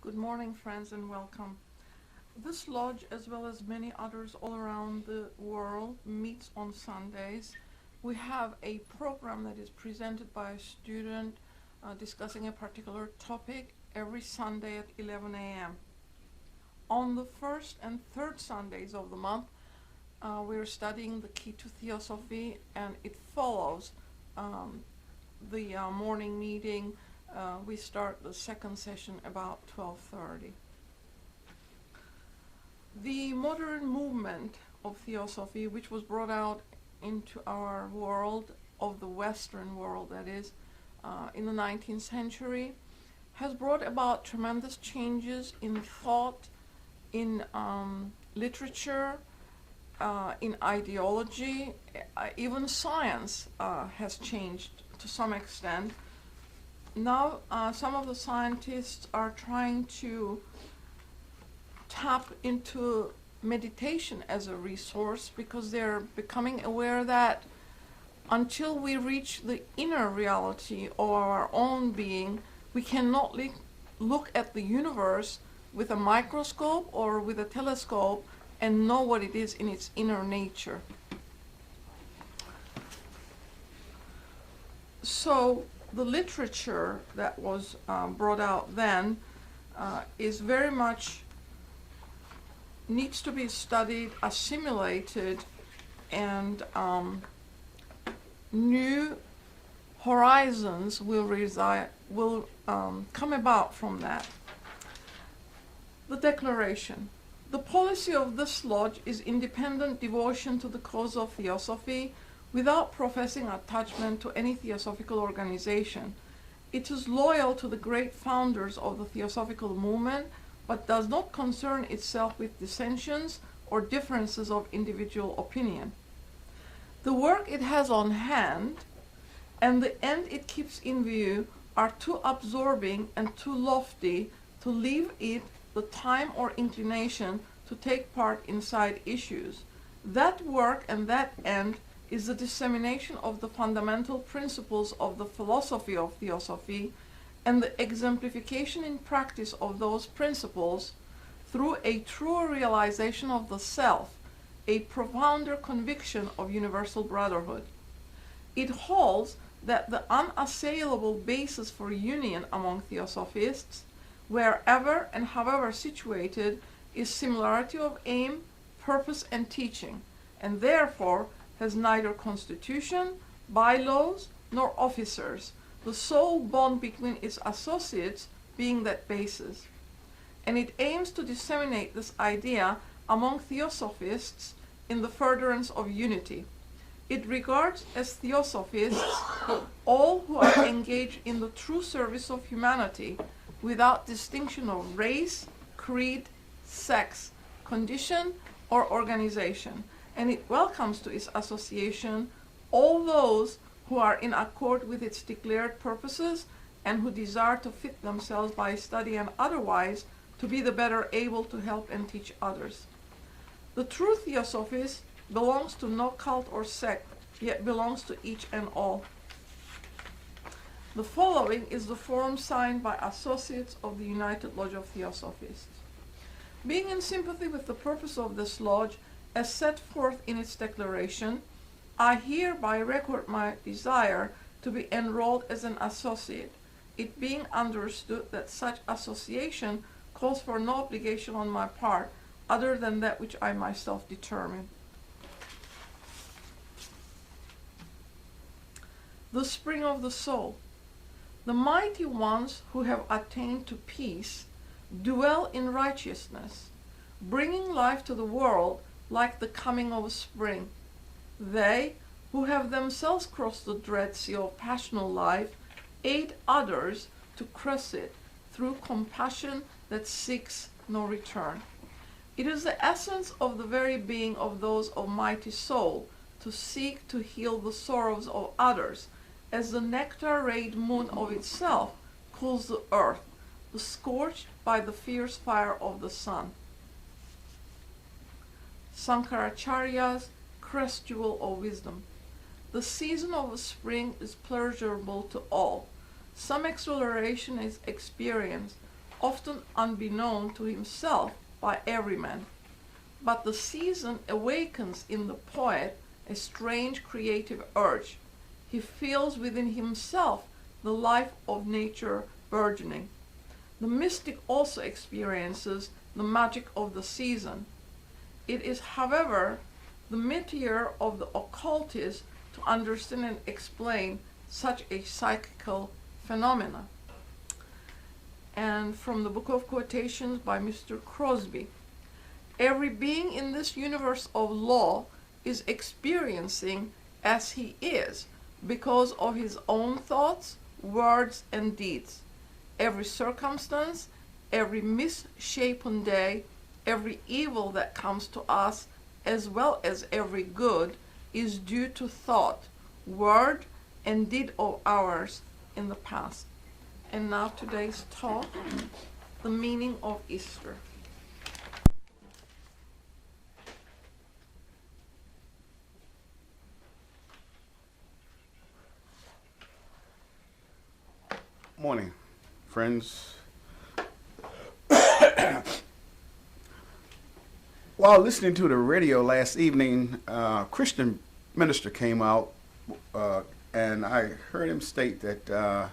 Good morning, friends, and welcome. This lodge, as well as many others all around the world, meets on Sundays. We have a program that is presented by a student discussing a particular topic every Sunday at 11 a.m. On the first and third Sundays of the month, we're studying the key to Theosophy, and it follows the morning meeting. We start the second session about 12:30. The modern movement of Theosophy, which was brought out into our world, of the Western world that is, in the 19th century, has brought about tremendous changes in thought, in literature, in ideology. Even science has changed to some extent. Now, some of the scientists are trying to tap into meditation as a resource because they're becoming aware that until we reach the inner reality of our own being, we cannot look at the universe with a microscope or with a telescope and know what it is in its inner nature. So the literature that was brought out then is very much needs to be studied, assimilated, and new horizons will come about from that. The declaration. The policy of this lodge is independent devotion to the cause of Theosophy without professing attachment to any theosophical organization. It is loyal to the great founders of the theosophical movement, but does not concern itself with dissensions or differences of individual opinion. The work it has on hand and the end it keeps in view are too absorbing and too lofty to leave it the time or inclination to take part in side issues. That work and that end is the dissemination of the fundamental principles of the philosophy of Theosophy and the exemplification in practice of those principles through a truer realization of the self, a profounder conviction of universal brotherhood. It holds that the unassailable basis for union among Theosophists, wherever and however situated, is similarity of aim, purpose, and teaching, and therefore has neither constitution, bylaws, nor officers, the sole bond between its associates being that basis. And it aims to disseminate this idea among Theosophists in the furtherance of unity. It regards as Theosophists all who are engaged in the true service of humanity without distinction of race, creed, sex, condition, or organization, and it welcomes to its association all those who are in accord with its declared purposes and who desire to fit themselves by study and otherwise to be the better able to help and teach others. The true Theosophist belongs to no cult or sect, yet belongs to each and all. The following is the form signed by associates of the United Lodge of Theosophists. Being in sympathy with the purpose of this lodge, as set forth in its declaration, I hereby record my desire to be enrolled as an associate, it being understood that such association calls for no obligation on my part other than that which I myself determine. The spring of the soul. The mighty ones who have attained to peace dwell in righteousness, bringing life to the world like the coming of spring. They, who have themselves crossed the dread sea of passional life, aid others to cross it through compassion that seeks no return. It is the essence of the very being of those of mighty soul to seek to heal the sorrows of others, as the nectar-rayed moon of itself cools the earth, scorched by the fierce fire of the sun. Sankaracharya's crest jewel of wisdom. The season of spring is pleasurable to all. Some exhilaration is experienced, often unbeknown to himself by every man. But the season awakens in the poet a strange creative urge. He feels within himself the life of nature burgeoning. The mystic also experiences the magic of the season. It is, however, the métier of the occultist to understand and explain such a psychical phenomena. And from the book of quotations by Mr. Crosby, every being in this universe of law is experiencing as he is because of his own thoughts, words, and deeds. Every circumstance, every misshapen day, every evil that comes to us, as well as every good, is due to thought, word, and deed of ours in the past. And now today's talk, the meaning of Easter. Morning, friends. While listening to the radio last evening, a Christian minister came out and I heard him state that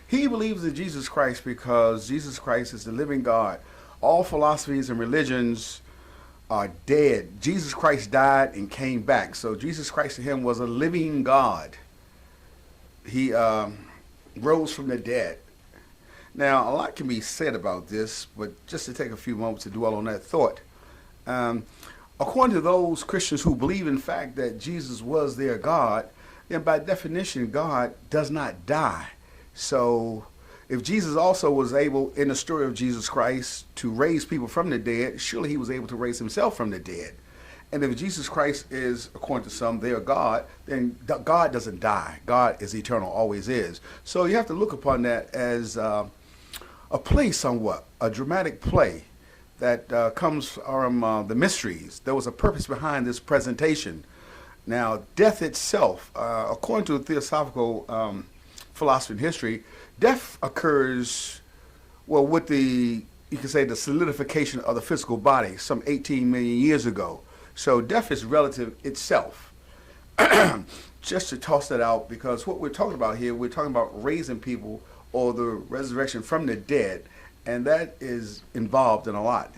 he believes in Jesus Christ because Jesus Christ is the living God. All philosophies and religions are dead. Jesus Christ died and came back. So Jesus Christ to him was a living God. He rose from the dead. Now, a lot can be said about this, but just to take a few moments to dwell on that thought. According to those Christians who believe, in fact, that Jesus was their God, then by definition, God does not die. So if Jesus also was able, in the story of Jesus Christ, to raise people from the dead, surely he was able to raise himself from the dead. And if Jesus Christ is, according to some, their God, then God doesn't die. God is eternal, always is. So you have to look upon that as a play somewhat, a dramatic play that comes from the mysteries. There was a purpose behind this presentation. Now, death itself, according to theosophical philosophy and history, death occurs, well, with the, you can say, the solidification of the physical body some 18 million years ago. So death is relative itself. Just to toss that out, because what we're talking about here, we're talking about raising people or the resurrection from the dead, and that is involved in a lot.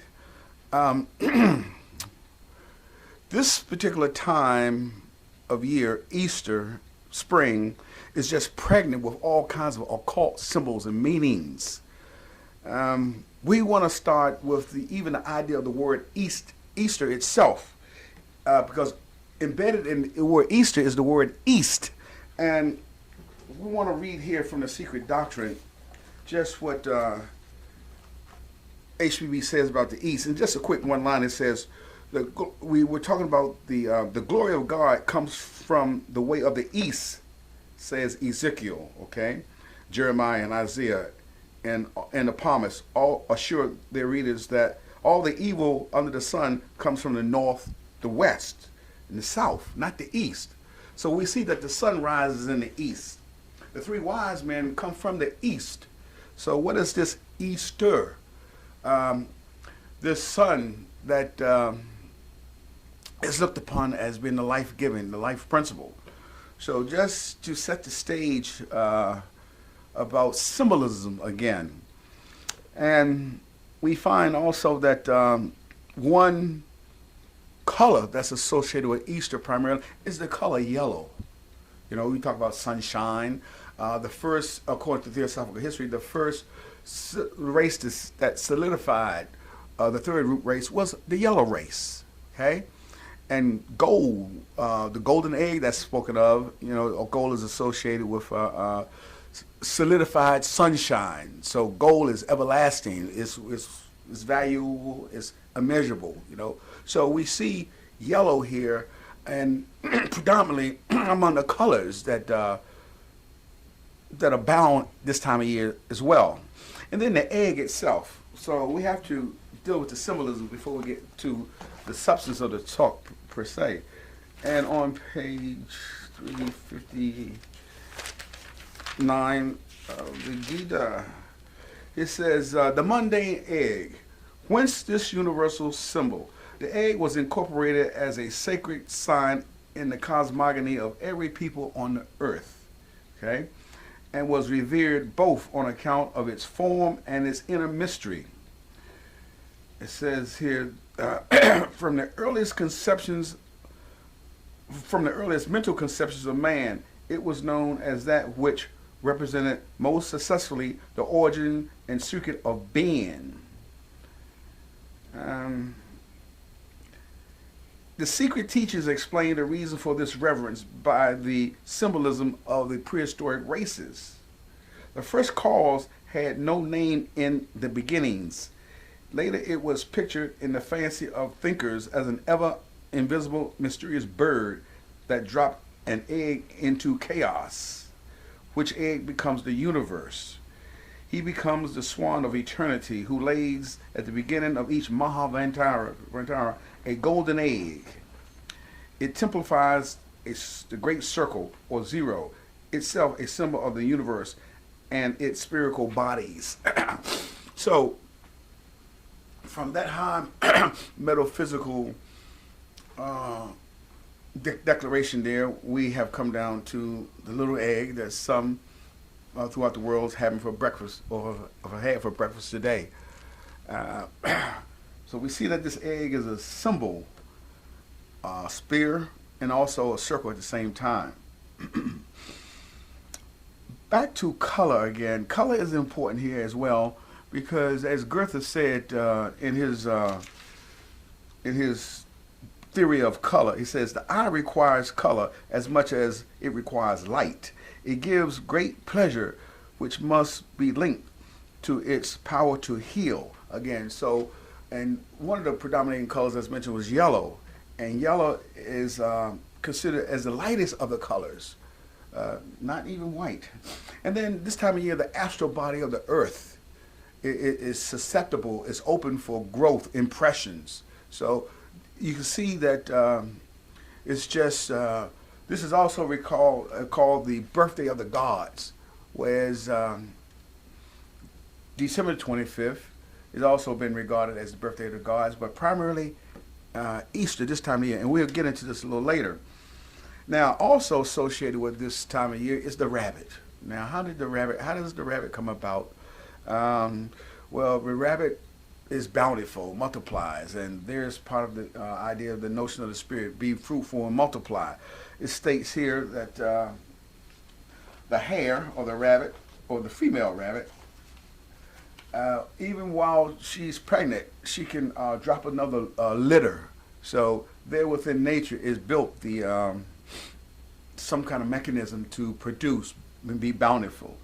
This particular time of year, Easter, spring, is just pregnant with all kinds of occult symbols and meanings. We want to start with even the idea of the word Easter itself, because embedded in the word Easter is the word East. And we want to read here from the Secret Doctrine just what HPB says about the East. And just a quick one line, it says, we were talking about the glory of God comes from the way of the East, says Ezekiel, okay? Jeremiah and Isaiah and the psalmists all assure their readers that all the evil under the sun comes from the north, the west, and the south, not the east. So we see that the sun rises in the east. The three wise men come from the east. So what is this Easter? This sun that is looked upon as being the life-giving, the life principle. So just to set the stage about symbolism again. And we find also that one color that's associated with Easter primarily is the color yellow. You know, we talk about sunshine. The first, according to theosophical history, the first race that solidified the third root race was the yellow race. Okay? And gold, the golden egg that's spoken of, you know, gold is associated with solidified sunshine. So gold is everlasting. It's valuable. It's immeasurable. You know. So we see yellow here, and predominantly among the colors that that abound this time of year as well. And then the egg itself. So we have to deal with the symbolism before we get to the substance of the talk per se. And on page 359 of the Gita, It says, the mundane egg. Whence this universal symbol? The egg was incorporated as a sacred sign in the cosmogony of every people on the earth, okay, and was revered both on account of its form and its inner mystery. It says here, from the earliest mental conceptions of man, it was known as that which represented most successfully the origin and secret of being. The secret teachers explain the reason for this reverence by the symbolism of the prehistoric races. The first cause had no name in the beginnings. Later it was pictured in the fancy of thinkers as an ever invisible, mysterious bird that dropped an egg into chaos, which egg becomes the universe. He becomes the swan of eternity who lays at the beginning of each Mahavantara a golden egg. It typifies the great circle or zero, itself a symbol of the universe and its spherical bodies. So, from that high metaphysical declaration there, we have come down to the little egg that some throughout the world is having for breakfast, or have had for breakfast today. So we see that this egg is a symbol, spear, and also a circle at the same time. Back to color again. Color is important here as well, because as Goethe said in his theory of color, he says the eye requires color as much as it requires light. It gives great pleasure, which must be linked to its power to heal. Again, so, and one of the predominating colors that's mentioned was yellow, and yellow is considered as the lightest of the colors, not even white. And then this time of year, the astral body of the earth is susceptible, it's open for growth, impressions. So you can see that it's just, this is also called the birthday of the gods, whereas December 25th has also been regarded as the birthday of the gods, but primarily Easter this time of year, and we'll get into this a little later. Now, also associated with this time of year is the rabbit. Now, how does the rabbit come about? Well, the rabbit is bountiful, multiplies, and there's part of the idea of the notion of the spirit, be fruitful and multiply. It states here that the hare, or the rabbit, or the female rabbit, even while she's pregnant, she can drop another litter. So there within nature is built the some kind of mechanism to produce and be bountiful.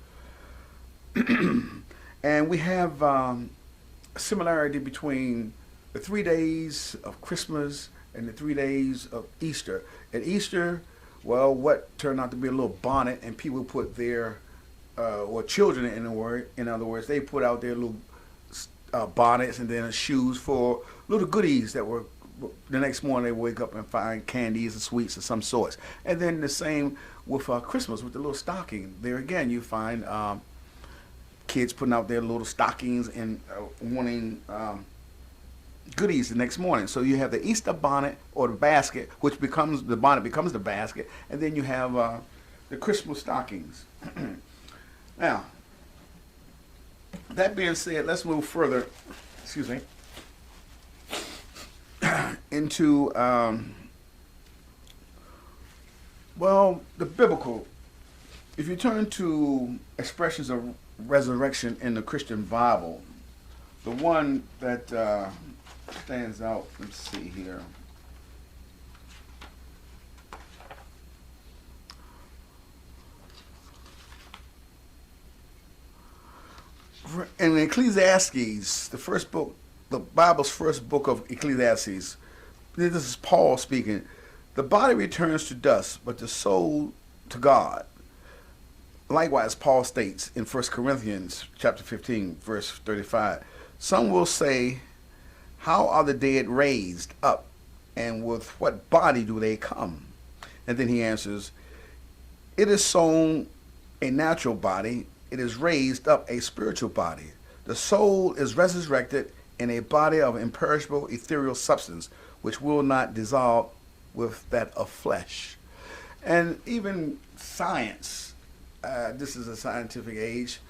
And we have similarity between the 3 days of Christmas and the 3 days of Easter. At Easter, well, what turned out to be a little bonnet, and people put their, or children in other words, they put out their little bonnets and then shoes for little goodies that were, the next morning they wake up and find candies and sweets of some sorts. And then the same with Christmas, with the little stocking. There again, you find kids putting out their little stockings and wanting goodies the next morning. So you have the Easter bonnet or the basket, which becomes the bonnet becomes the basket, and then you have the Christmas stockings. Now, that being said, let's move further. Excuse me. Into well, the biblical. If you turn to expressions of resurrection in the Christian Bible, the one that stands out, let's see here. In Ecclesiastes, the first book, the Bible's first book of Ecclesiastes, this is Paul speaking. The body returns to dust, but the soul to God. Likewise, Paul states in 1 Corinthians chapter 15, verse 35, some will say, how are the dead raised up, and with what body do they come? And then he answers, it is sown a natural body, it is raised up a spiritual body. The soul is resurrected in a body of imperishable ethereal substance, which will not dissolve with that of flesh. And even science, this is a scientific age,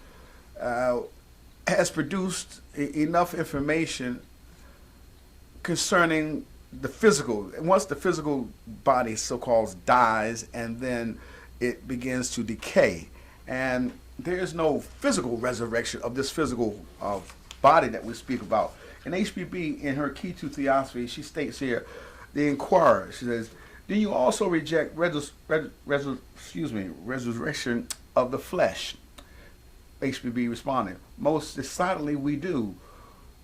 has produced enough information concerning the physical. Once the physical body, so-called, dies, and then it begins to decay. And there is no physical resurrection of this physical body that we speak about. And HBB, in her Key to Theosophy, she states here, the Inquirer, she says, do you also reject resurrection of the flesh? HBB responded, most decidedly we do.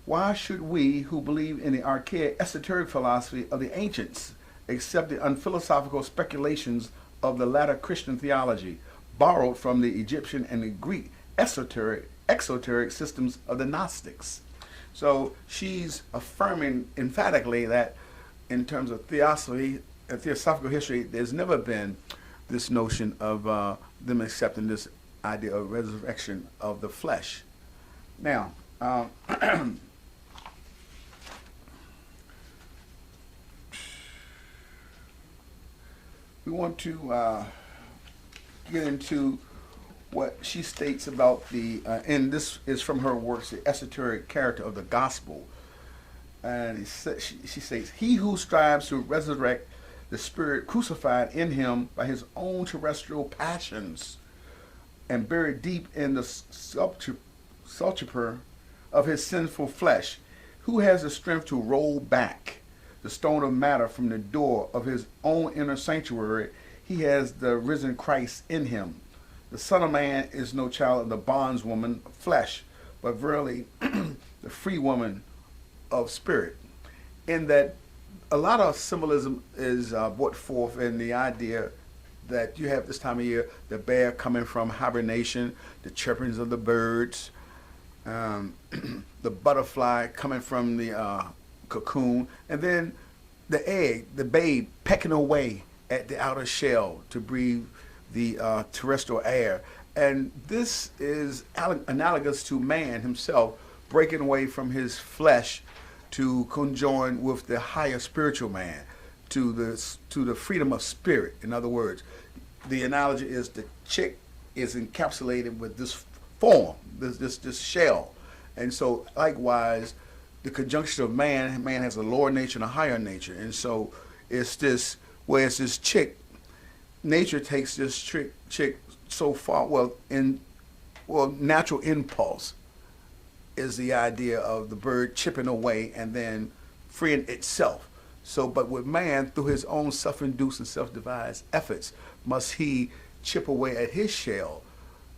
Why should we, who believe in the archaic esoteric philosophy of the ancients, accept the unphilosophical speculations of the latter Christian theology, borrowed from the Egyptian and the Greek exoteric systems of the Gnostics? So she's affirming emphatically that in terms of theosophy and theosophical history, there's never been this notion of them accepting this idea of resurrection of the flesh. Now, we want to get into what she states about the, and this is from her works, the esoteric character of the gospel. And she states, he who strives to resurrect the spirit crucified in him by his own terrestrial passions and buried deep in the sepulchre of his sinful flesh, who has the strength to roll back the stone of matter from the door of his own inner sanctuary, he has the risen Christ in him. The Son of Man is no child of the bondswoman of flesh, but verily the free woman of spirit. In that a lot of symbolism is brought forth in the idea that you have this time of year, the bear coming from hibernation, the chirpings of the birds, the butterfly coming from the cocoon, and then the egg, the babe, pecking away at the outer shell to breathe the terrestrial air. And this is analogous to man himself breaking away from his flesh to conjoin with the higher spiritual man, to the freedom of spirit. In other words, the analogy is the chick is encapsulated with this form, this shell. And so likewise, the conjunction of man has a lower nature and a higher nature. And so it's this, whereas this chick, nature takes this chick so far, natural impulse is the idea of the bird chipping away and then freeing itself. So, but with man, through his own self-induced and self-devised efforts, must he chip away at his shell,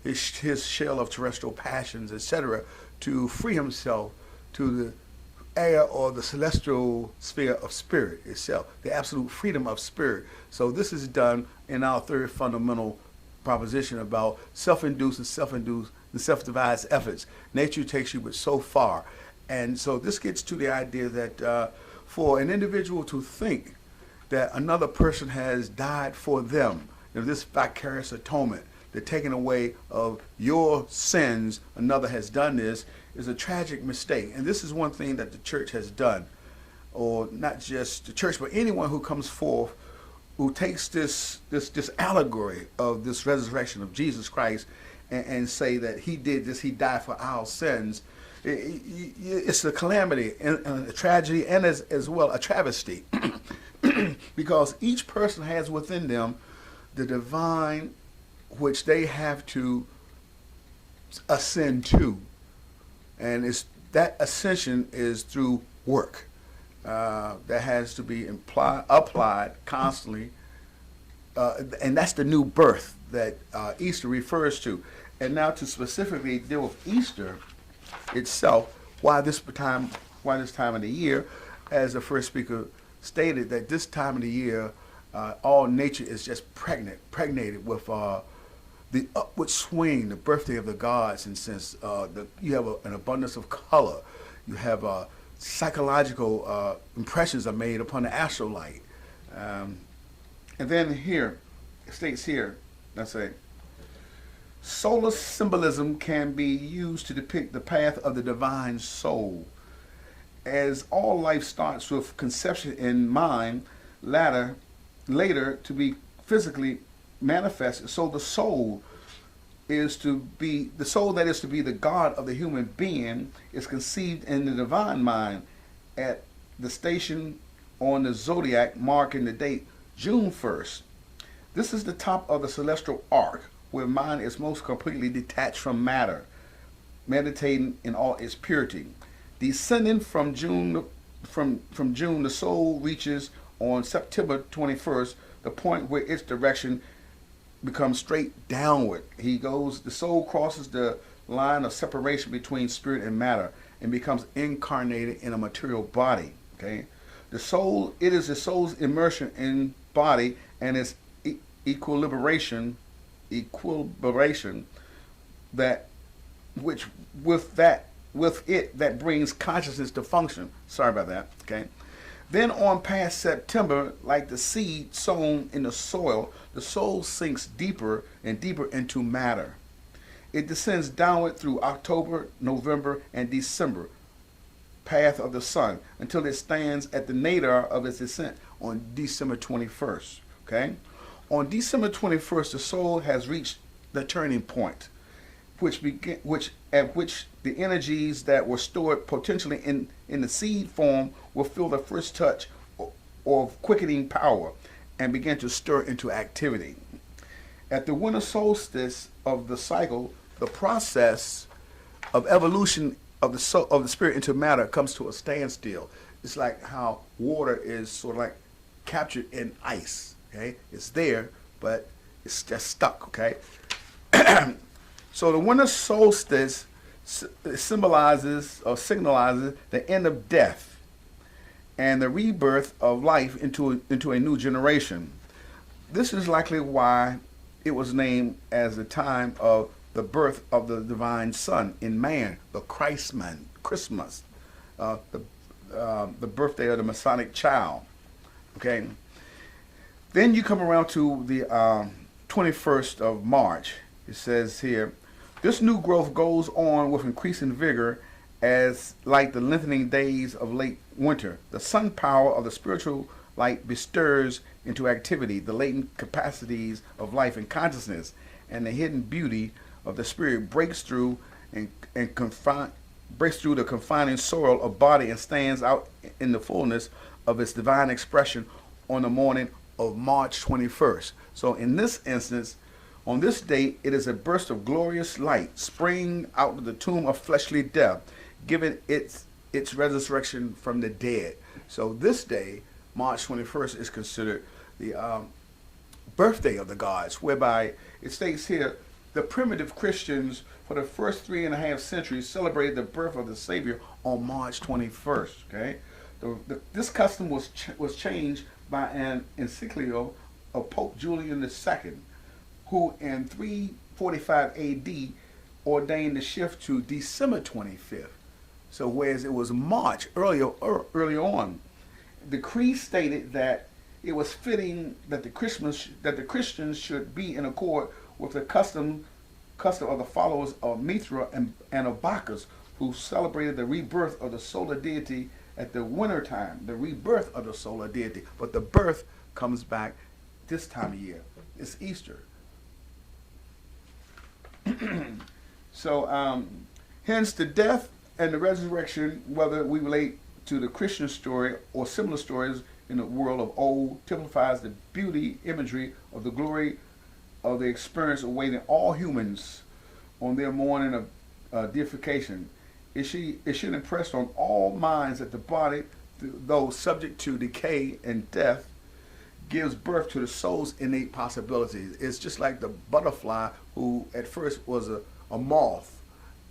his shell of terrestrial passions, etc., to free himself to the air or the celestial sphere of spirit itself, the absolute freedom of spirit. So this is done in our third fundamental proposition about self-induced and self-devised efforts. Nature takes you but so far. And so this gets to the idea that for an individual to think that another person has died for them, this vicarious atonement, the taking away of your sins, another has done this, is a tragic mistake. And this is one thing that the church has done, or not just the church, but anyone who comes forth who takes this allegory of this resurrection of Jesus Christ and say that he did this, he died for our sins. It's a calamity and a tragedy, and as well a travesty, because each person has within them the divine which they have to ascend to, and that ascension is through work that has to be applied constantly, and that's the new birth that Easter refers to. And now to specifically deal with Easter itself, why this time of the year, as the first speaker stated, that this time of the year, all nature is just pregnated with the upward swing, the birthday of the gods, and since you have an abundance of color, you have psychological impressions are made upon the astral light. And then here, it states here, let's say, Solar symbolism can be used to depict the path of the divine soul. As all life starts with conception in mind, later to be physically manifested, so the soul that is to be the God of the human being is conceived in the divine mind at the station on the zodiac marking the date June 1st. This is the top of the celestial arc where mind is most completely detached from matter, meditating in all its purity. Descending from June, the soul reaches on September 21st the point where its direction becomes straight downward. The soul crosses the line of separation between spirit and matter and becomes incarnated in a material body. Okay, it is the soul's immersion in body and its equilibration that that brings consciousness to function. Sorry about that. Okay. Then on past September, like the seed sown in the soil, the soul sinks deeper and deeper into matter. It descends downward through October, November, and December, path of the sun, until it stands at the nadir of its descent on December 21st. Okay? On December 21st, the soul has reached the turning point, at which the energies that were stored potentially in the seed form will feel the first touch of quickening power and begin to stir into activity. At the winter solstice of the cycle, the process of evolution of the spirit into matter comes to a standstill. It's like how water is sort of like captured in ice. Okay, it's there, but it's just stuck. Okay. So the winter solstice symbolizes or signalizes the end of death and the rebirth of life into a new generation. This is likely why it was named as the time of the birth of the divine Son in man, the Christman, Christmas, the birthday of the Masonic child. Okay. Then you come around to the 21st of March. It says here, this new growth goes on with increasing vigor as like the lengthening days of late winter. The sun power of the spiritual light bestirs into activity the latent capacities of life and consciousness, and the hidden beauty of the spirit breaks through breaks through the confining soil of body and stands out in the fullness of its divine expression on the morning of March 21st. So in this instance, on this date, it is a burst of glorious light springing out of the tomb of fleshly death, giving its resurrection from the dead. So this day, March 21st, is considered the birthday of the gods, whereby it states here, the primitive Christians for the first 3.5 centuries celebrated the birth of the Savior on March 21st. Okay, this custom was changed by an encyclical of Pope Julian II, who in 345 AD ordained the shift to December 25th. So whereas it was March earlier on, the creed stated that it was fitting that the Christians should be in accord with the custom of the followers of Mithra and of Bacchus, who celebrated the rebirth of the solar deity at the winter time, the rebirth of the solar deity. But the birth comes back this time of year. It's Easter. So, hence the death and the resurrection, whether we relate to the Christian story or similar stories in the world of old, typifies the beauty imagery of the glory of the experience awaiting all humans on their morning of deification. It should impress on all minds that the body, though subject to decay and death, gives birth to the soul's innate possibilities. It's just like the butterfly, who at first was a moth,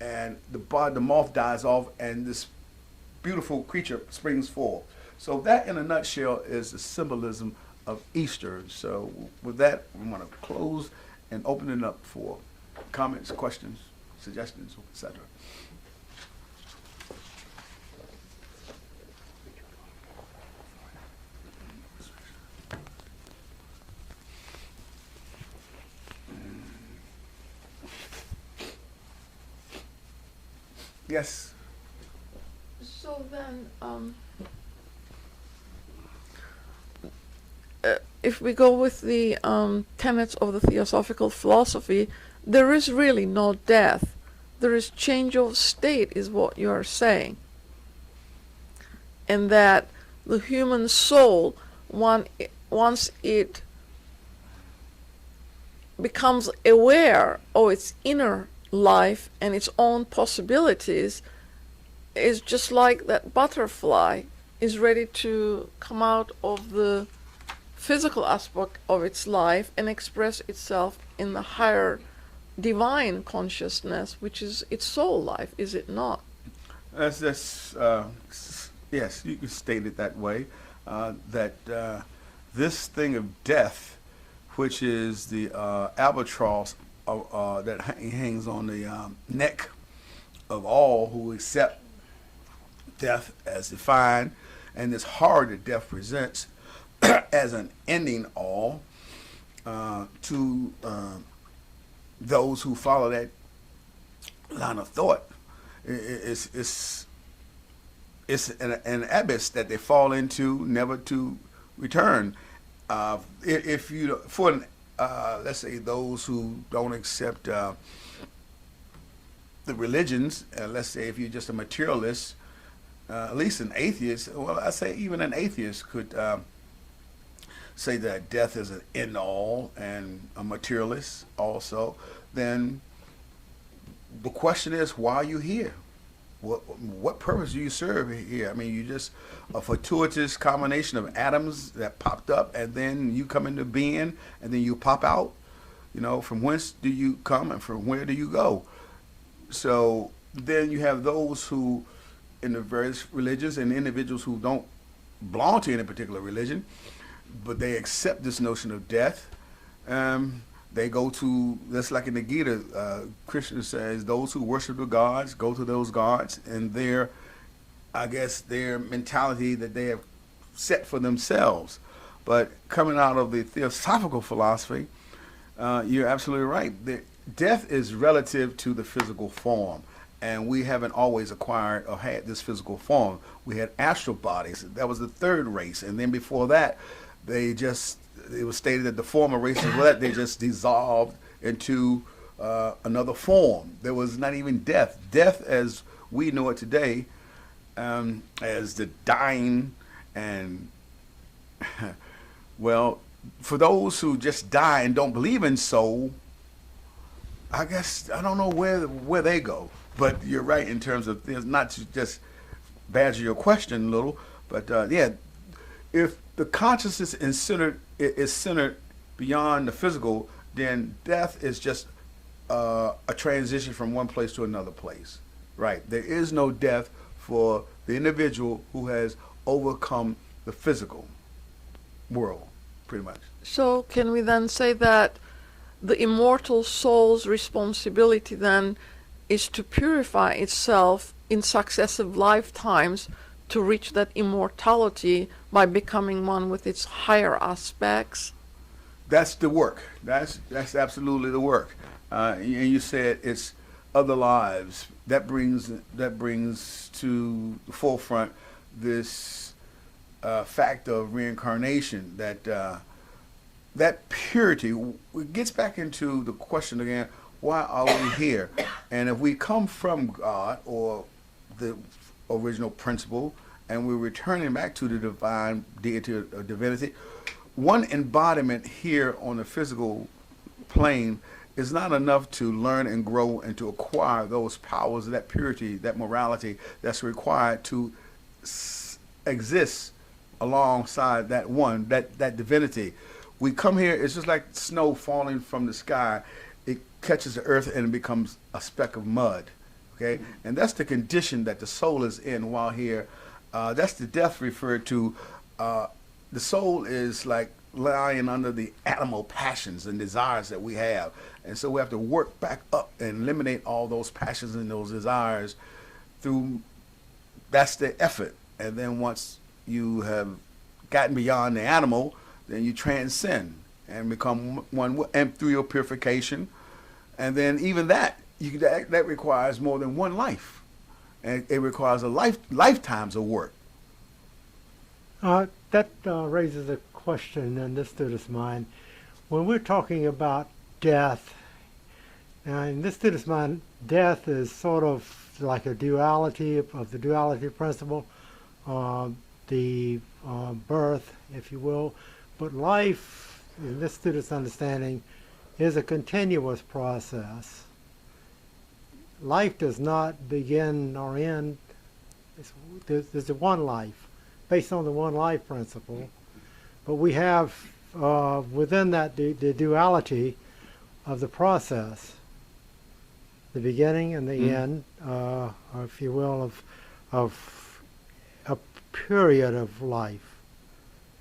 and the moth dies off and this beautiful creature springs forth. So that in a nutshell is the symbolism of Easter. So with that, we want to close and open it up for comments, questions, suggestions, etc. Yes. So then, if we go with the tenets of the Theosophical philosophy, there is really no death. There is change of state, is what you are saying. And that the human soul, once it becomes aware of its inner life and its own possibilities, is just like that butterfly is ready to come out of the physical aspect of its life and express itself in the higher divine consciousness, which is its soul life, is it not? That's yes, you can state it that way. That this thing of death, which is the albatross that hangs on the neck of all who accept death as defined, and this horror that death presents as an ending all to those who follow that line of thought. It's an abyss that they fall into, never to return. If you, for let's say those who don't accept the religions, let's say if you're just a materialist, at least an atheist, well, I say even an atheist could say that death is an end all, and a materialist also, then the question is, why are you here? What purpose do you serve here? I mean, you just a fortuitous combination of atoms that popped up, and then you come into being, and then you pop out. You know, from whence do you come, and from where do you go? So then you have those who, in the various religions, and individuals who don't belong to any particular religion, but they accept this notion of death. They go to, that's like in the Gita, Krishna says, those who worship the gods go to those gods, and their, I guess, their mentality that they have set for themselves. But coming out of the Theosophical philosophy, you're absolutely right. Death is relative to the physical form, and we haven't always acquired or had this physical form. We had astral bodies. That was the third race, and then before that, it was stated that the former races, well, they just dissolved into another form. There was not even death. Death as we know it today, as the dying, and well, for those who just die and don't believe in soul, I guess I don't know where they go. But you're right in terms of things, not to just badger your question a little, but yeah, if the consciousness is centered beyond the physical, then death is just a transition from one place to another place. Right? There is no death for the individual who has overcome the physical world, pretty much. So can we then say that the immortal soul's responsibility then is to purify itself in successive lifetimes to reach that immortality by becoming one with its higher aspects? That's the work. That's absolutely the work. And you said it's other lives. That brings to the forefront this fact of reincarnation. That purity, it gets back into the question again: why are we here? And if we come from God or the original principle, and we're returning back to the divine deity or divinity, one embodiment here on the physical plane is not enough to learn and grow and to acquire those powers, that purity, that morality that's required to exist alongside that one, that divinity. We come here, it's just like snow falling from the sky. It catches the earth and it becomes a speck of mud. Okay, and that's the condition that the soul is in while here. That's the death referred to. The soul is like lying under the animal passions and desires that we have, and so we have to work back up and eliminate all those passions and those desires through. That's the effort, and then once you have gotten beyond the animal, then you transcend and become one, and through your purification, and then even that. That requires more than one life. and it requires lifetimes of work. That raises a question in this student's mind. When we're talking about death, now in this student's mind, death is sort of like a duality of the duality principle, the birth, if you will. But life, in this student's understanding, is a continuous process. Life does not begin or end. There's a one life, based on the one life principle. But we have within that the duality of the process, the beginning and the end, or if you will, of a period of life,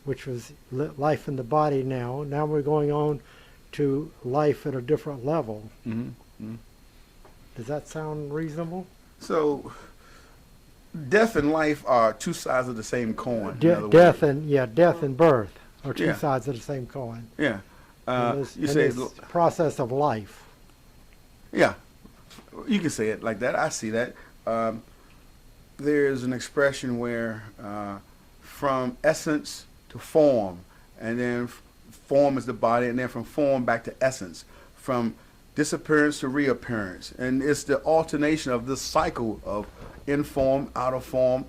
which was life in the body now. Now we're going on to life at a different level. Does that sound reasonable? So, death and life are two sides of the same coin. Death and birth are two sides of the same coin. Yeah. You say the process of life. Yeah, you can say it like that. I see that. There's an expression where from essence to form, and then form is the body, and then from form back to essence, from disappearance to reappearance. And it's the alternation of this cycle of in form, out of form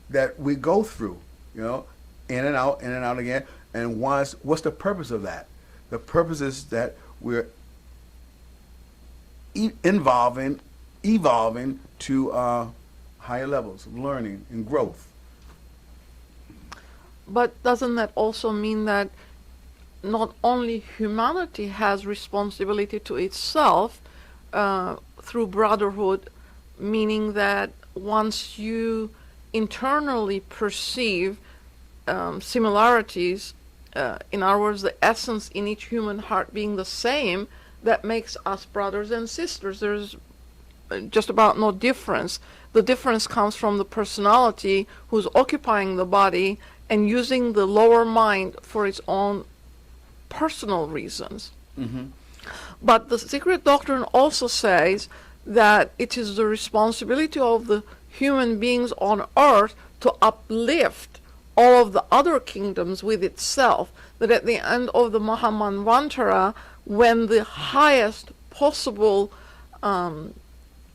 that we go through, in and out again. And what's the purpose of that? The purpose is that we're evolving to higher levels of learning and growth. But doesn't that also mean that not only humanity has responsibility to itself through brotherhood, meaning that once you internally perceive similarities, in other words, the essence in each human heart being the same, that makes us brothers and sisters. There's just about no difference. The difference comes from the personality who's occupying the body and using the lower mind for its own personal reasons. But the secret doctrine also says that it is the responsibility of the human beings on earth to uplift all of the other kingdoms with itself, that at the end of the Mahamanvantara, when the highest possible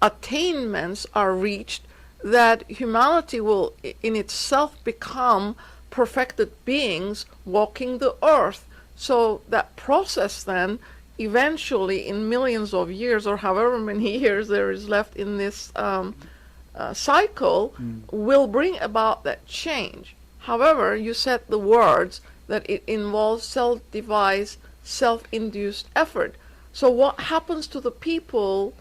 attainments are reached, that humanity will in itself become perfected beings walking the earth. So that process then, eventually in millions of years, or however many years there is left in this cycle, will bring about that change. However, you said the words that it involves self-devised, self-induced effort. So what happens to the people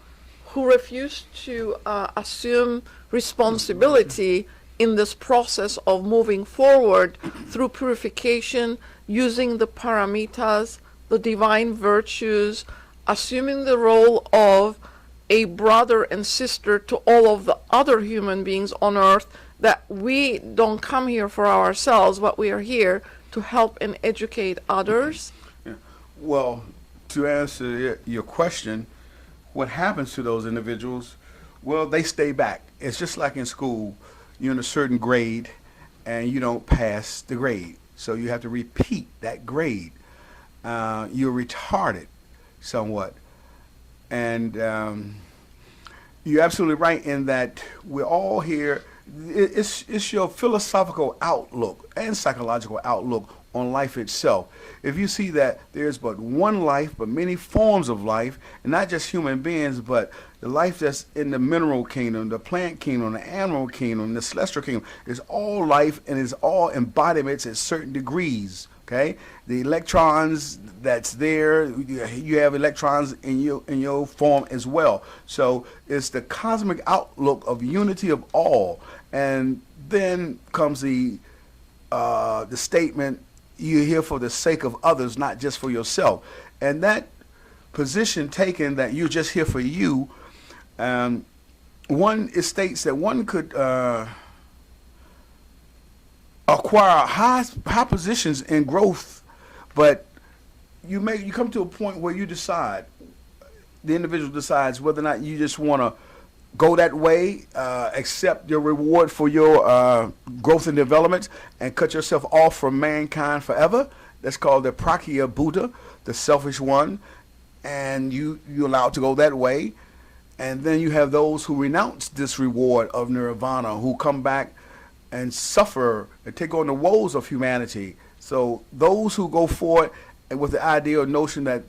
who refuse to assume responsibility in this process of moving forward through purification, using the paramitas, the divine virtues, assuming the role of a brother and sister to all of the other human beings on earth, that we don't come here for ourselves, but we are here to help and educate others? Yeah. Well, to answer your question, what happens to those individuals? Well, they stay back. It's just like in school. You're in a certain grade and you don't pass the grade. So you have to repeat that grade. You're retarded somewhat. And you're absolutely right in that we're all here. It's your philosophical outlook and psychological outlook on life itself. If you see that there's but one life, but many forms of life, and not just human beings, but the life that's in the mineral kingdom, the plant kingdom, the animal kingdom, the celestial kingdom, is all life and is all embodiments at certain degrees. Okay, the electrons that's there, you have electrons in your form as well. So it's the cosmic outlook of unity of all, and then comes the statement, you're here for the sake of others, not just for yourself. And that position taken that you're just here for you, it states that one could acquire high positions in growth, but you come to a point where you decide, the individual decides whether or not you just want to go that way, accept your reward for your growth and development, and cut yourself off from mankind forever. That's called the Prakya Buddha, the selfish one, and you're allowed to go that way. And then you have those who renounce this reward of nirvana, who come back and suffer and take on the woes of humanity. So those who go forward and with the idea or notion that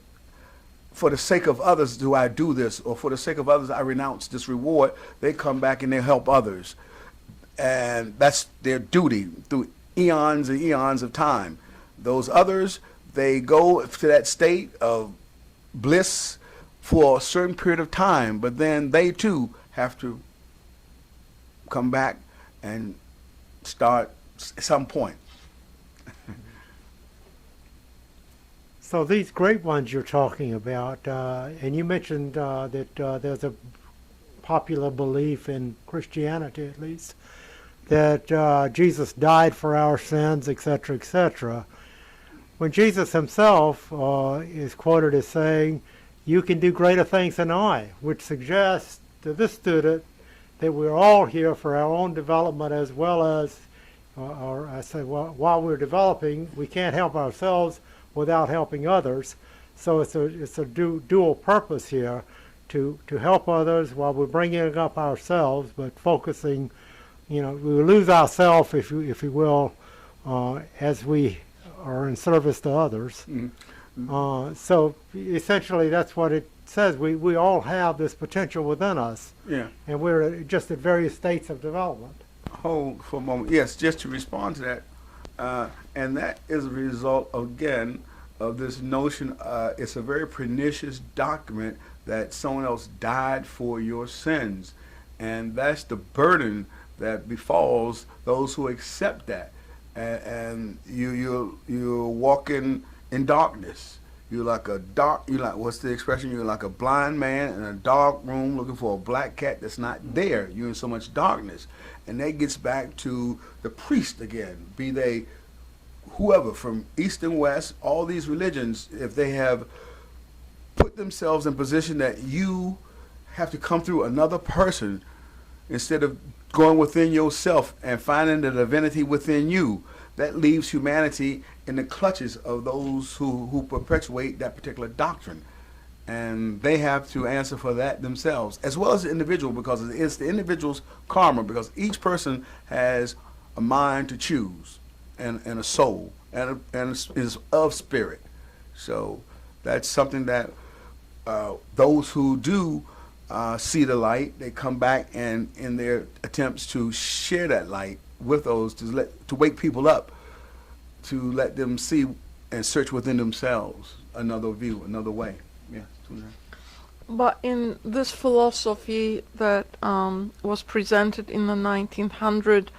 for the sake of others do I do this, or for the sake of others I renounce this reward, they come back and they help others. And that's their duty through eons and eons of time. Those others, they go to that state of bliss for a certain period of time, but then they too have to come back and start at some point. So these great ones you're talking about, and you mentioned that there's a popular belief in Christianity, at least, that Jesus died for our sins, etc., etc. When Jesus himself is quoted as saying, "You can do greater things than I," which suggests to this student that we're all here for our own development as well as, or I say, well, while we're developing, we can't help ourselves without helping others. So it's a dual purpose here, to help others while we're bringing up ourselves, but focusing, we lose ourselves, if you will, as we are in service to others. Mm-hmm. So essentially that's what it says. We all have this potential within us. Yeah. And we're just at various states of development. Hold for a moment. Yes, just to respond to that. And that is a result, again, of this notion, it's a very pernicious document that someone else died for your sins. And that's the burden that befalls those who accept that. And you're walking in darkness. You're like what's the expression? You're like a blind man in a dark room looking for a black cat that's not there. You're in so much darkness. And that gets back to the priest again, be they whoever from east and west, all these religions, if they have put themselves in position that you have to come through another person instead of going within yourself and finding the divinity within you, that leaves humanity in the clutches of those who perpetuate that particular doctrine. And they have to answer for that themselves, as well as the individual, because it's the individual's karma, because each person has a mind to choose and a soul and is of spirit. So that's something that those who do see the light, they come back and in their attempts to share that light with those, to wake people up, to let them see and search within themselves another view, another way. Yeah. But in this philosophy that was presented in the 1900s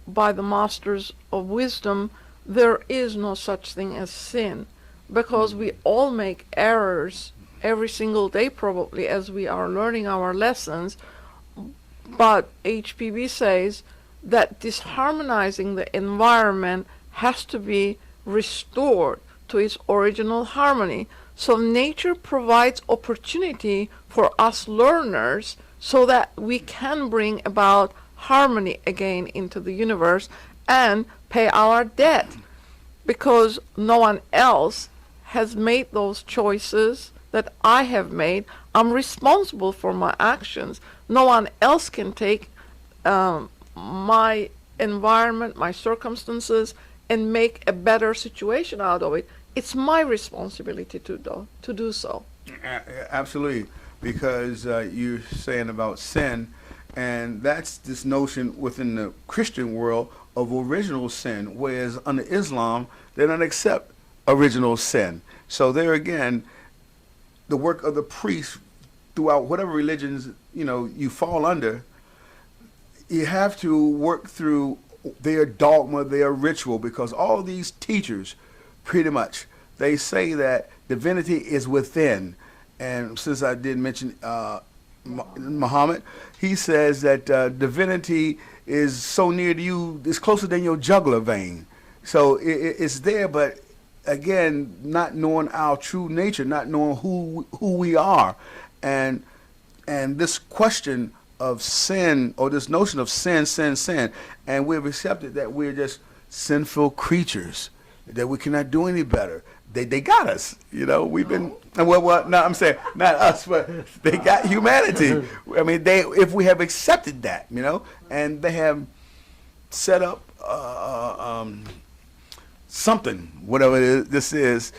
by the masters of wisdom, there is no such thing as sin, because we all make errors every single day, probably, as we are learning our lessons. But HPB says that disharmonizing the environment has to be restored to its original harmony. So nature provides opportunity for us learners so that we can bring about harmony again into the universe and pay our debt, because no one else has made those choices that I have made. I'm responsible for my actions. No one else can take my environment, my circumstances, and make a better situation out of it. It's my responsibility to do so. Absolutely, because you're saying about sin, and that's this notion within the Christian world of original sin, whereas under Islam, they don't accept original sin. So there again, the work of the priest throughout whatever religions you fall under, you have to work through their dogma, their ritual, because all these teachers, pretty much, they say that divinity is within. And since I did mention Muhammad, he says that divinity is so near to you, it's closer than your jugular vein. So it's there, but again, not knowing our true nature, not knowing who we are. And and this question of sin, or this notion of sin, sin, sin, and we've accepted that we're just sinful creatures, that we cannot do any better. They got us, you know. We've been well. No, I'm saying not us, but they got humanity. I mean, if we have accepted that, you know, and they have set up something, whatever it is, this is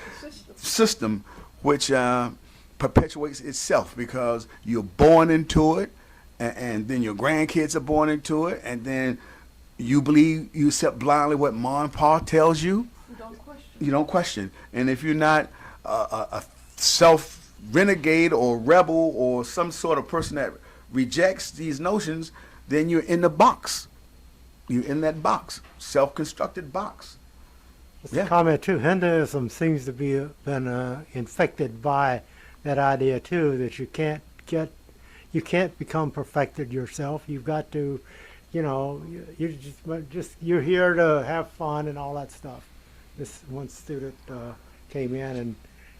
system, which perpetuates itself because you're born into it, and then your grandkids are born into it, and then you accept blindly what mom and pa tells you. You don't question. And if you're not a self-renegade or rebel or some sort of person that rejects these notions, then you're in the box. You're in that box, self-constructed box. Just a comment too. Hinduism seems to be been infected by that idea too, that you can't become perfected yourself. You've got to, you know, you're here to have fun and all that stuff. This one student came in and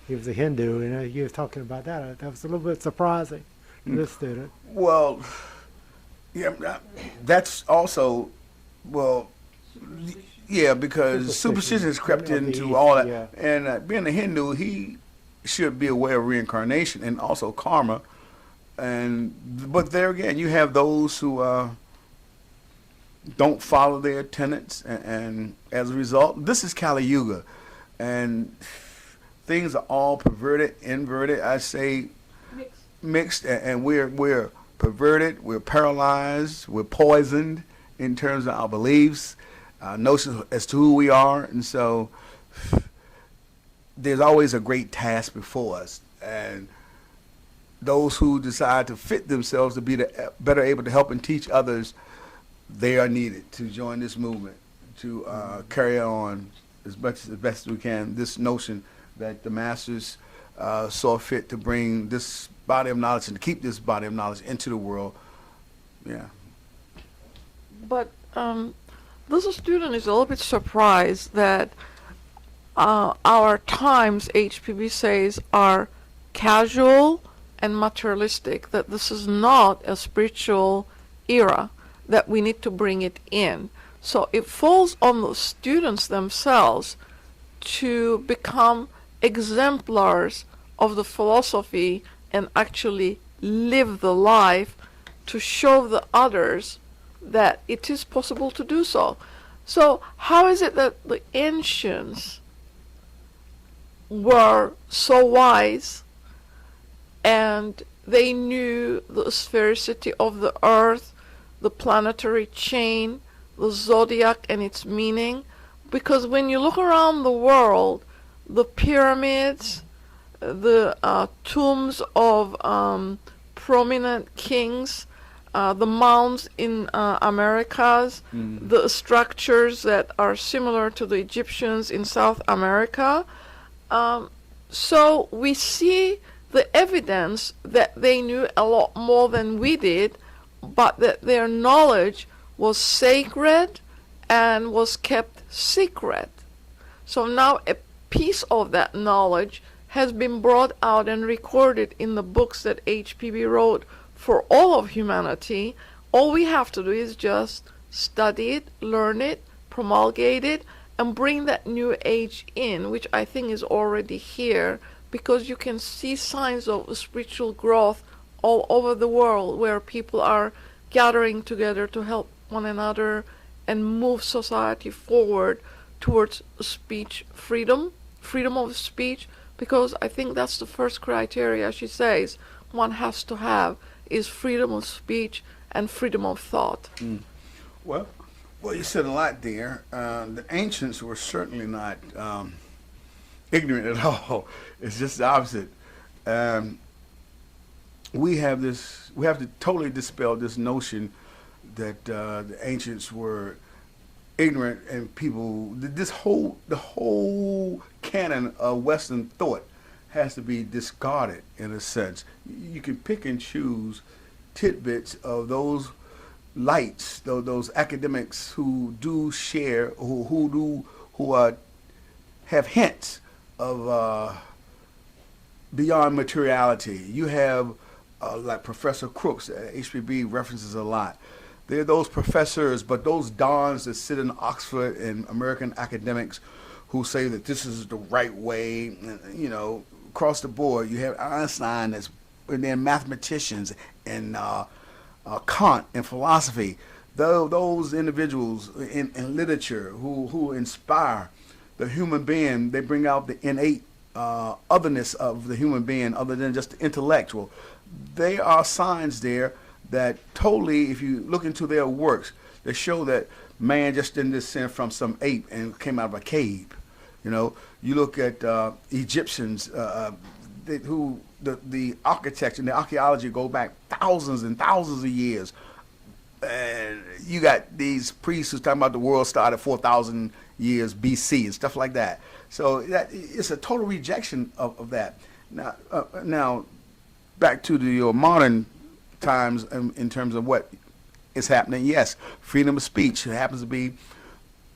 he was a Hindu, and he was talking about that. That was a little bit surprising to this student. Well, yeah, that's also, well, yeah, because superstition has crept into all that. Yeah. And being a Hindu, he should be aware of reincarnation and also karma. But there again, you have those who don't follow their tenets, and as a result, this is Kali Yuga, and things are all perverted, inverted. I say mixed, and we're perverted, we're paralyzed, we're poisoned in terms of our beliefs, notions as to who we are, and so there's always a great task before us, and those who decide to fit themselves to be better able to help and teach others, they are needed to join this movement, to carry on as best as we can this notion that the masters saw fit to bring this body of knowledge and to keep this body of knowledge into the world. Yeah. But this student is a little bit surprised that our times, HPB says, are casual and materialistic, that this is not a spiritual era, that we need to bring it in. So it falls on the students themselves to become exemplars of the philosophy and actually live the life to show the others that it is possible to do so. So how is it that the ancients were so wise and they knew the sphericity of the earth, the planetary chain, the zodiac and its meaning? Because when you look around the world, the pyramids, the tombs of prominent kings, the mounds in Americas, the structures that are similar to the Egyptians in South America. So we see the evidence that they knew a lot more than we did, but that their knowledge was sacred and was kept secret. So now a piece of that knowledge has been brought out and recorded in the books that HPB wrote for all of humanity. All we have to do is just study it, learn it, promulgate it, and bring that new age in, which I think is already here, because you can see signs of spiritual growth all over the world where people are gathering together to help one another and move society forward towards speech freedom of speech, because I think that's the first criteria, she says, one has to have, is freedom of speech and freedom of thought. Well, you said a lot there. The ancients were certainly not ignorant at all. It's just the opposite. We have to totally dispel this notion that the ancients were ignorant, and the whole canon of Western thought has to be discarded in a sense. You can pick and choose tidbits of those lights, those academics who do share, who have hints of beyond materiality. You have like Professor Crooks at HPB references a lot. They're those professors, but those dons that sit in Oxford and American academics who say that this is the right way, you know, across the board. You have Einstein, and then mathematicians, and Kant in philosophy. Those individuals in literature who inspire the human being, they bring out the innate otherness of the human being other than just the intellectual. There are signs there that totally, if you look into their works, they show that man just didn't descend from some ape and came out of a cave. You know, you look at Egyptians, the architecture and the archaeology go back thousands and thousands of years. And you got these priests who's talking about the world started 4,000 years BC and stuff like that. So it's a total rejection of that. Now, back to your modern times in terms of what is happening. Yes, freedom of speech happens to be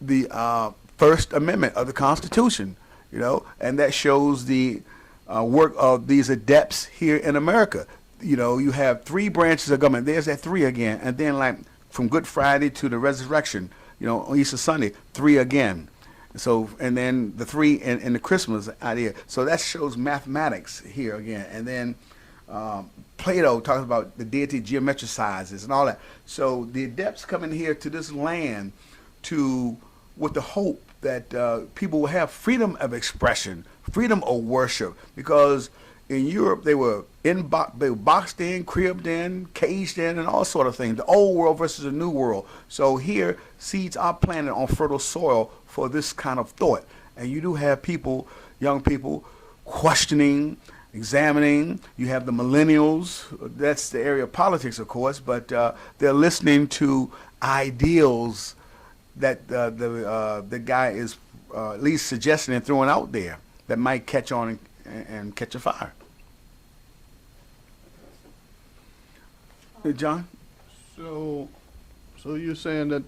the First Amendment of the Constitution, you know, and that shows the work of these adepts here in America. You know, you have 3 branches of government. There's that 3 again, and then like from Good Friday to the resurrection, you know, on Easter Sunday, 3 again. So, and then the 3 in the Christmas idea. So that shows mathematics here again, and then Plato talks about the deity geometricizes and all that. So the adepts coming here to this land with the hope that people will have freedom of expression, freedom of worship, because in Europe they were boxed in, cribbed in, caged in, and all sort of things. The old world versus the new world. So here, seeds are planted on fertile soil for this kind of thought. And you do have people, young people, questioning, examining. You have the millennials. That's the area of politics, of course, but they're listening to ideals that the guy is at least suggesting and throwing out there that might catch on and catch a fire. Hey, John? So you're saying that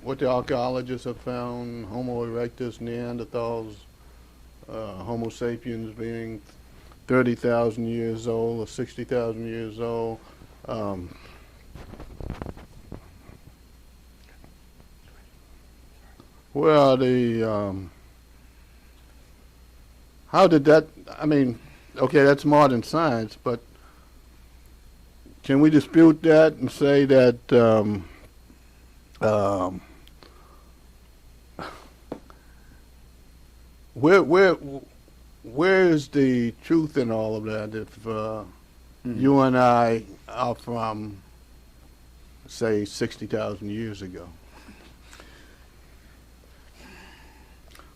what the archaeologists have found, Homo erectus, Neanderthals, Homo sapiens being 30,000 years old or 60,000 years old, where are the, how did that, I mean, okay, that's modern science, but can we dispute that and say that where is the truth in all of that if you and I are from, say, 60,000 years ago?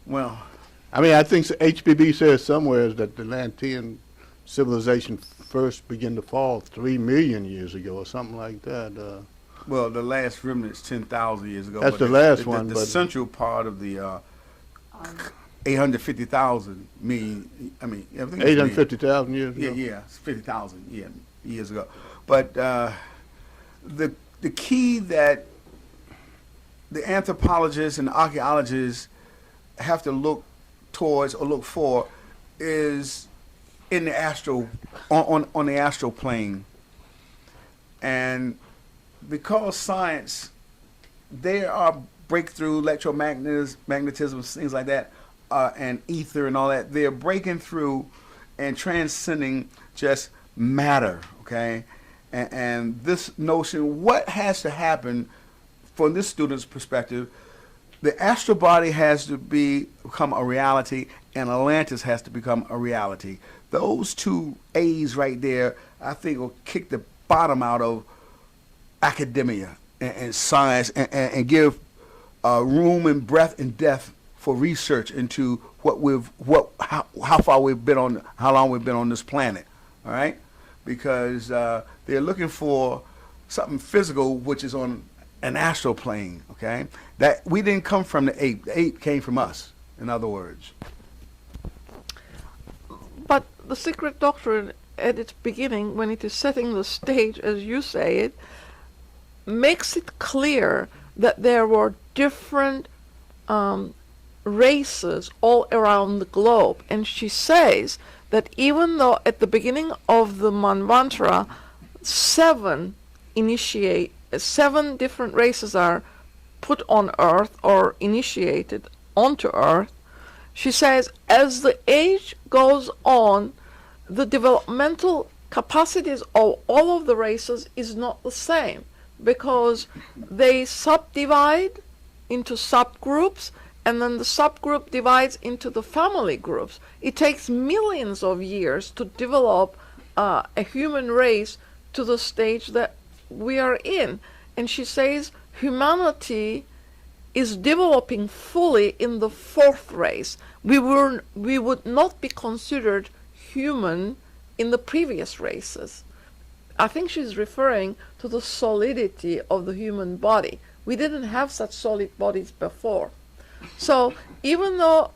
Well, I mean, I think HPB says somewhere that the Atlantean civilization first began to fall 3 million years ago or something like that. well, the last remnant's 10,000 years ago. That's but the last one, The but central part of the 850,000 million, I mean, everything. 850,000 years ago? Yeah, it's 50,000 years ago. But the key that the anthropologists and the archaeologists have to look towards or look for is in the astral, on the astral plane. And because science, there are breakthrough electromagnetism, things like that, and ether and all that. They're breaking through and transcending just matter, okay? And this notion, what has to happen from this student's perspective, the astral body has to become a reality, and Atlantis has to become a reality. Those two A's right there, I think, will kick the bottom out of academia and science, and give room and breadth and depth for research into how far we've been on, how long we've been on this planet. All right, because they're looking for something physical, which is on an astral plane. Okay, that we didn't come from the ape. The ape came from us. In other words. But the secret doctrine at its beginning, when it is setting the stage, as you say it, makes it clear that there were different races all around the globe. And she says that even though at the beginning of the Manvantara, 7 different races are put on Earth or initiated onto Earth, she says as the age goes on, the developmental capacities of all of the races is not the same, because they subdivide into subgroups, and then the subgroup divides into the family groups. It takes millions of years to develop a human race to the stage that we are in. And she says humanity is developing fully in the 4th race. We would not be considered human in the previous races. I think she's referring to the solidity of the human body. We didn't have such solid bodies before. So even though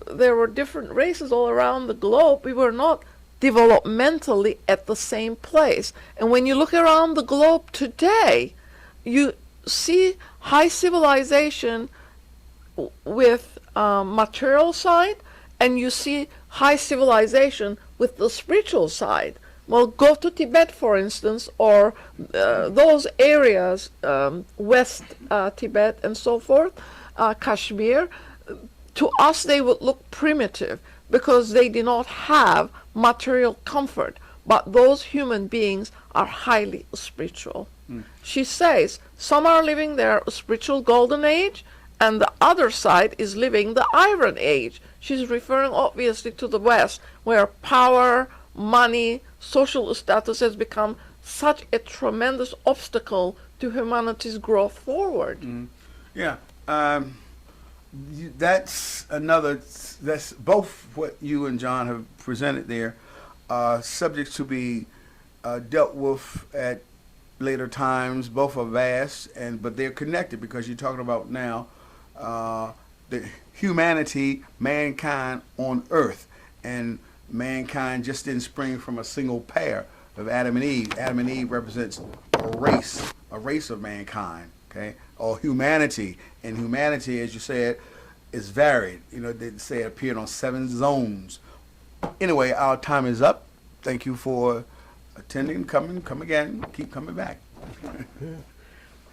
there were different races all around the globe, we were not developmentally at the same place. And when you look around the globe today, you see high civilization with material side, and you see high civilization with the spiritual side. Well, go to Tibet, for instance, or those areas, West Tibet and so forth, Kashmir. To us, they would look primitive because they do not have material comfort. But those human beings are highly spiritual. She says some are living their spiritual golden age, and the other side is living the iron age. She's referring obviously to the West, where power, money, social status has become such a tremendous obstacle to humanity's growth forward. Yeah. That's both what you and John have presented there, subjects to be dealt with at later times. Both are vast, but they're connected because you're talking about now the humanity, mankind on Earth, and mankind just didn't spring from a single pair of Adam and Eve. Adam and Eve represents a race of mankind, okay, or humanity. And humanity, as you said, is varied. You know, they say it appeared on 7 zones. Anyway, our time is up. Thank you for attending. Come again. Keep coming back.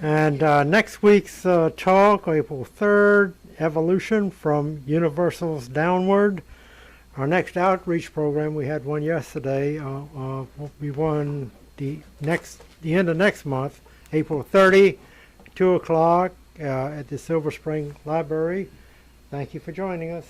And next week's talk, April 3rd, Evolution from Universals Downward. Our next outreach program, we had one yesterday, will be one the end of next month, April 30, 2 o'clock at the Silver Spring Library. Thank you for joining us.